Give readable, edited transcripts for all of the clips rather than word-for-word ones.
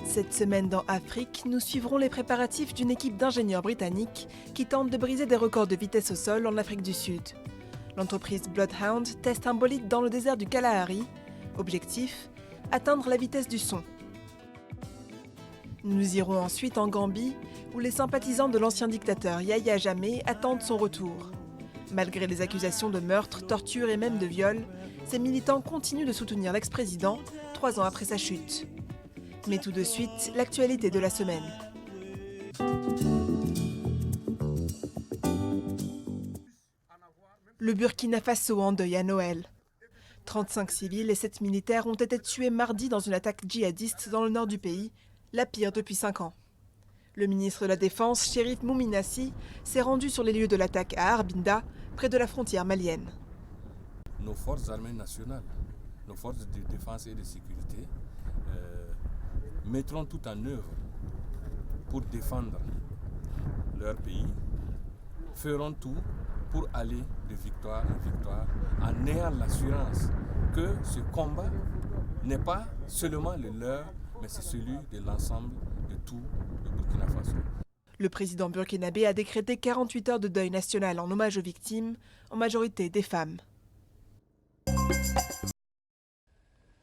Cette semaine dans Afrique, nous suivrons les préparatifs d'une équipe d'ingénieurs britanniques qui tentent de briser des records de vitesse au sol en Afrique du Sud. L'entreprise Bloodhound teste un bolide dans le désert du Kalahari. Objectif, atteindre la vitesse du son. Nous irons ensuite en Gambie, où les sympathisants de l'ancien dictateur Yahya Jammeh attendent son retour. Malgré les accusations de meurtre, torture et même de viol, ces militants continuent de soutenir l'ex-président 3 ans après sa chute. Mais tout de suite, l'actualité de la semaine. Le Burkina Faso en deuil à Noël. 35 civils et 7 militaires ont été tués mardi dans une attaque djihadiste dans le nord du pays, la pire depuis 5 ans. Le ministre de la Défense, Chérif Mouminassi, s'est rendu sur les lieux de l'attaque à Arbinda, près de la frontière malienne. Nos forces armées nationales, nos forces de défense et de sécurité mettront tout en œuvre pour défendre leur pays, feront tout pour aller de victoire en victoire, en ayant l'assurance que ce combat n'est pas seulement le leur, mais c'est celui de l'ensemble de tout le Burkina Faso. Le président burkinabé a décrété 48 heures de deuil national en hommage aux victimes, en majorité des femmes.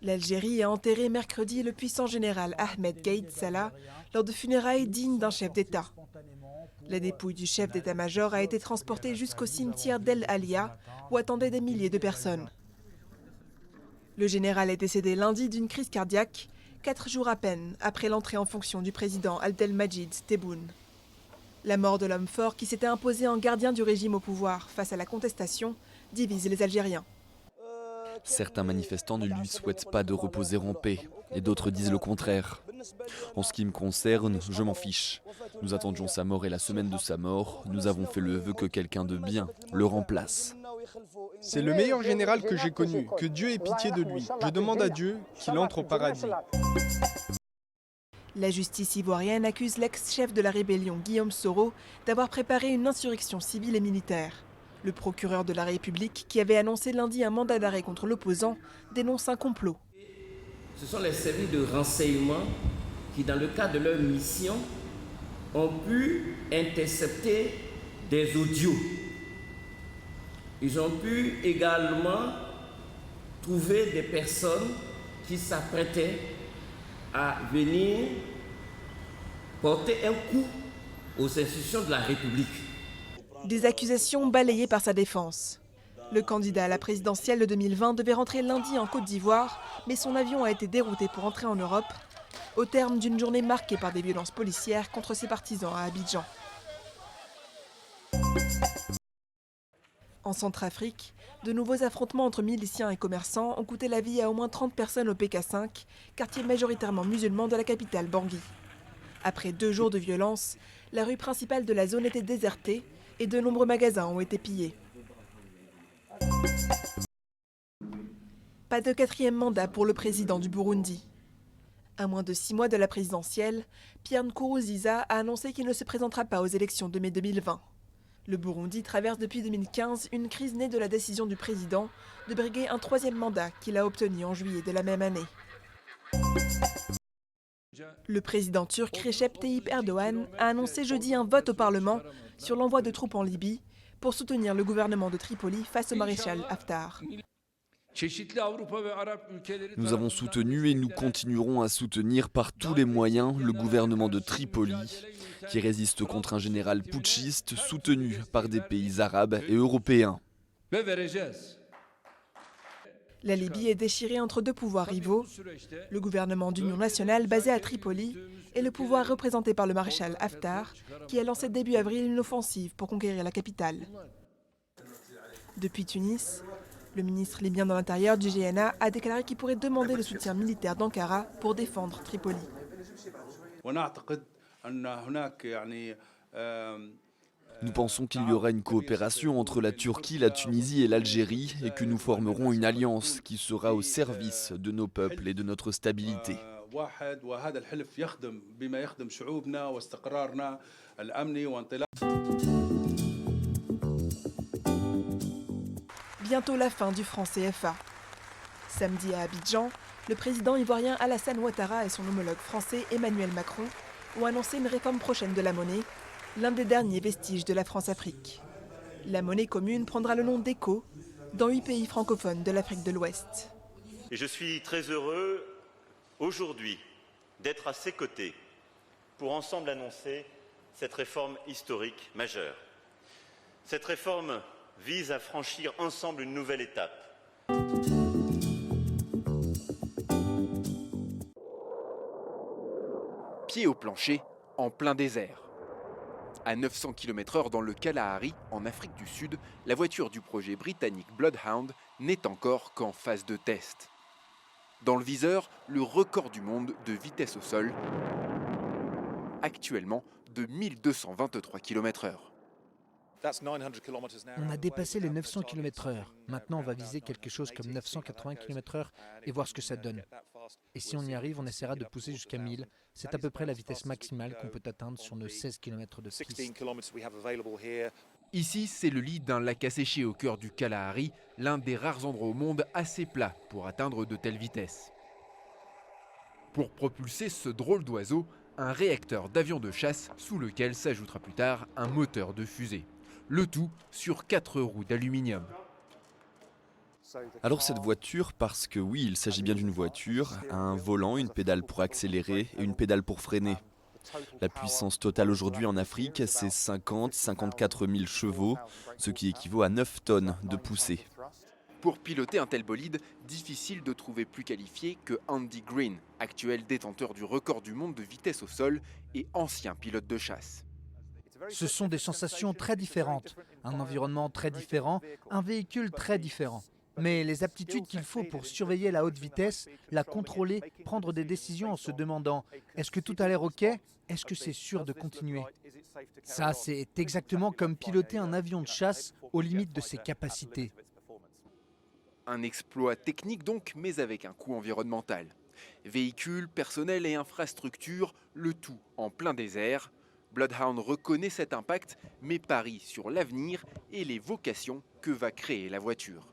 L'Algérie a enterré mercredi le puissant général Ahmed Gaïd Salah lors de funérailles dignes d'un chef d'État. La dépouille du chef d'état-major a été transportée jusqu'au cimetière d'El Alia, où attendaient des milliers de personnes. Le général est décédé lundi d'une crise cardiaque, 4 jours à peine après l'entrée en fonction du président Abdelmadjid Tebboune. La mort de l'homme fort qui s'était imposé en gardien du régime au pouvoir face à la contestation divise les Algériens. Certains manifestants ne lui souhaitent pas de reposer en paix, et d'autres disent le contraire. En ce qui me concerne, je m'en fiche. Nous attendions sa mort et la semaine de sa mort, nous avons fait le vœu que quelqu'un de bien le remplace. C'est le meilleur général que j'ai connu, que Dieu ait pitié de lui. Je demande à Dieu qu'il entre au paradis. La justice ivoirienne accuse l'ex-chef de la rébellion Guillaume Soro d'avoir préparé une insurrection civile et militaire. Le procureur de la République, qui avait annoncé lundi un mandat d'arrêt contre l'opposant, dénonce un complot. Ce sont les services de renseignement qui, dans le cadre de leur mission, ont pu intercepter des audios. Ils ont pu également trouver des personnes qui s'apprêtaient à venir porter un coup aux institutions de la République. Des accusations balayées par sa défense. Le candidat à la présidentielle de 2020 devait rentrer lundi en Côte d'Ivoire, mais son avion a été dérouté pour entrer en Europe, au terme d'une journée marquée par des violences policières contre ses partisans à Abidjan. En Centrafrique, de nouveaux affrontements entre miliciens et commerçants ont coûté la vie à au moins 30 personnes au PK5, quartier majoritairement musulman de la capitale Bangui. Après 2 jours de violence, la rue principale de la zone était désertée et de nombreux magasins ont été pillés. Pas de 4e mandat pour le président du Burundi. À moins de 6 mois de la présidentielle, Pierre Nkurunziza a annoncé qu'il ne se présentera pas aux élections de mai 2020. Le Burundi traverse depuis 2015 une crise née de la décision du président de briguer un 3e mandat qu'il a obtenu en juillet de la même année. Le président turc Recep Tayyip Erdogan a annoncé jeudi un vote au Parlement sur l'envoi de troupes en Libye pour soutenir le gouvernement de Tripoli face au maréchal Haftar. Nous avons soutenu et nous continuerons à soutenir par tous les moyens le gouvernement de Tripoli, qui résiste contre un général putschiste soutenu par des pays arabes et européens. La Libye est déchirée entre 2 pouvoirs rivaux, le gouvernement d'union nationale basé à Tripoli et le pouvoir représenté par le maréchal Haftar, qui a lancé début avril une offensive pour conquérir la capitale. Depuis Tunis, le ministre libyen de l'Intérieur du GNA a déclaré qu'il pourrait demander le soutien militaire d'Ankara pour défendre Tripoli. Nous pensons qu'il y aura une coopération entre la Turquie, la Tunisie et l'Algérie et que nous formerons une alliance qui sera au service de nos peuples et de notre stabilité. Bientôt la fin du franc CFA. Samedi à Abidjan, le président ivoirien Alassane Ouattara et son homologue français Emmanuel Macron ont annoncé une réforme prochaine de la monnaie, l'un des derniers vestiges de la France-Afrique. La monnaie commune prendra le nom d'ECO dans 8 pays francophones de l'Afrique de l'Ouest. Et je suis très heureux aujourd'hui d'être à ses côtés pour ensemble annoncer cette réforme historique majeure. Cette réforme vise à franchir ensemble une nouvelle étape. Pied au plancher, en plein désert. À 900 km/h dans le Kalahari, en Afrique du Sud, la voiture du projet britannique Bloodhound n'est encore qu'en phase de test. Dans le viseur, le record du monde de vitesse au sol, actuellement de 1223 km/h. On a dépassé les 900 km/h. Maintenant, on va viser quelque chose comme 980 km/h et voir ce que ça donne. Et si on y arrive, on essaiera de pousser jusqu'à 1000. C'est à peu près la vitesse maximale qu'on peut atteindre sur nos 16 km de piste. Ici, c'est le lit d'un lac asséché au cœur du Kalahari, l'un des rares endroits au monde assez plat pour atteindre de telles vitesses. Pour propulser ce drôle d'oiseau, un réacteur d'avion de chasse sous lequel s'ajoutera plus tard un moteur de fusée. Le tout sur 4 roues d'aluminium. Alors cette voiture, parce que oui, il s'agit bien d'une voiture, a un volant, une pédale pour accélérer et une pédale pour freiner. La puissance totale aujourd'hui en Afrique, c'est 50-54 000 chevaux, ce qui équivaut à 9 tonnes de poussée. Pour piloter un tel bolide, difficile de trouver plus qualifié que Andy Green, actuel détenteur du record du monde de vitesse au sol et ancien pilote de chasse. Ce sont des sensations très différentes, un environnement très différent, un véhicule très différent. Mais les aptitudes qu'il faut pour surveiller la haute vitesse, la contrôler, prendre des décisions en se demandant « est-ce que tout a l'air OK ? Est-ce que c'est sûr de continuer ?» Ça, c'est exactement comme piloter un avion de chasse aux limites de ses capacités. Un exploit technique donc, mais avec un coût environnemental. Véhicules, personnel et infrastructures, le tout en plein désert. Bloodhound reconnaît cet impact, mais parie sur l'avenir et les vocations que va créer la voiture.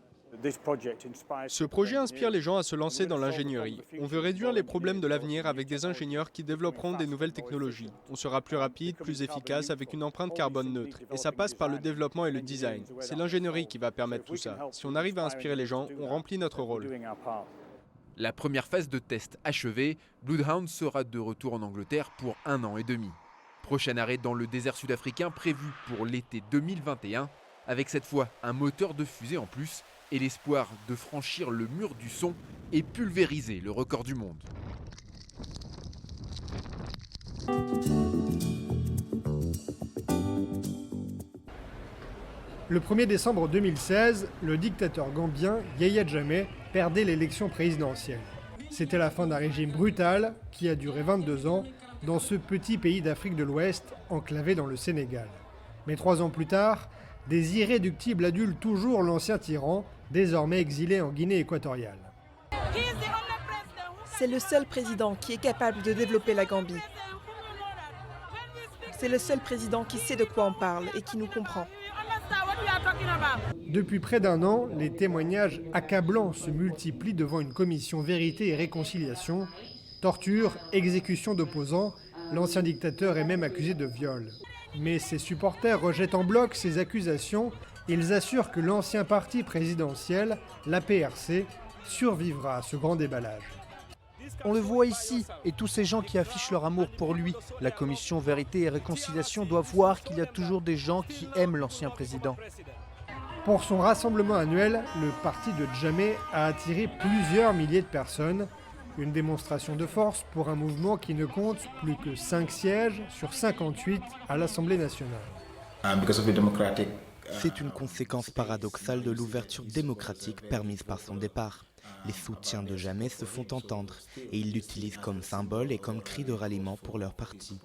Ce projet inspire les gens à se lancer dans l'ingénierie. On veut réduire les problèmes de l'avenir avec des ingénieurs qui développeront des nouvelles technologies. On sera plus rapide, plus efficace avec une empreinte carbone neutre. Et ça passe par le développement et le design. C'est l'ingénierie qui va permettre tout ça. Si on arrive à inspirer les gens, on remplit notre rôle. La première phase de test achevée, Bloodhound sera de retour en Angleterre pour 1 an et demi. Prochain arrêt dans le désert sud-africain prévu pour l'été 2021, avec cette fois un moteur de fusée en plus et l'espoir de franchir le mur du son et pulvériser le record du monde. Le 1er décembre 2016, le dictateur gambien Yahya Jammeh perdait l'élection présidentielle. C'était la fin d'un régime brutal qui a duré 22 ans dans ce petit pays d'Afrique de l'Ouest enclavé dans le Sénégal. Mais 3 ans plus tard, des irréductibles adulent toujours l'ancien tyran, désormais exilé en Guinée équatoriale. C'est le seul président qui est capable de développer la Gambie. C'est le seul président qui sait de quoi on parle et qui nous comprend. Depuis près d'1 an, les témoignages accablants se multiplient devant une commission vérité et réconciliation. Torture, exécution d'opposants, l'ancien dictateur est même accusé de viol. Mais ses supporters rejettent en bloc ces accusations. Ils assurent que l'ancien parti présidentiel, l'APRC, survivra à ce grand déballage. On le voit ici, et tous ces gens qui affichent leur amour pour lui. La commission Vérité et Réconciliation doit voir qu'il y a toujours des gens qui aiment l'ancien président. Pour son rassemblement annuel, le parti de Jammeh a attiré plusieurs milliers de personnes. Une démonstration de force pour un mouvement qui ne compte plus que 5 sièges sur 58 à l'Assemblée nationale. C'est une conséquence paradoxale de l'ouverture démocratique permise par son départ. Les soutiens de Jammeh se font entendre et ils l'utilisent comme symbole et comme cri de ralliement pour leur parti.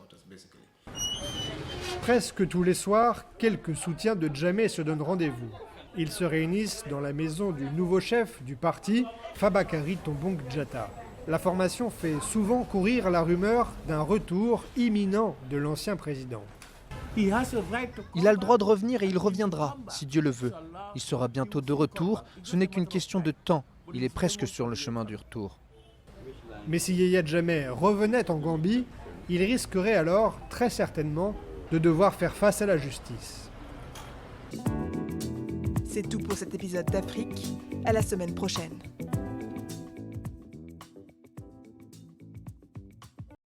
Presque tous les soirs, quelques soutiens de Jammeh se donnent rendez-vous. Ils se réunissent dans la maison du nouveau chef du parti, Fabakary Tombong Jatta. La formation fait souvent courir la rumeur d'un retour imminent de l'ancien président. Il a le droit de revenir et il reviendra, si Dieu le veut. Il sera bientôt de retour, ce n'est qu'une question de temps. Il est presque sur le chemin du retour. Mais si Yahya Jammeh revenait en Gambie, il risquerait alors, très certainement, de devoir faire face à la justice. C'est tout pour cet épisode d'Afrique. À la semaine prochaine.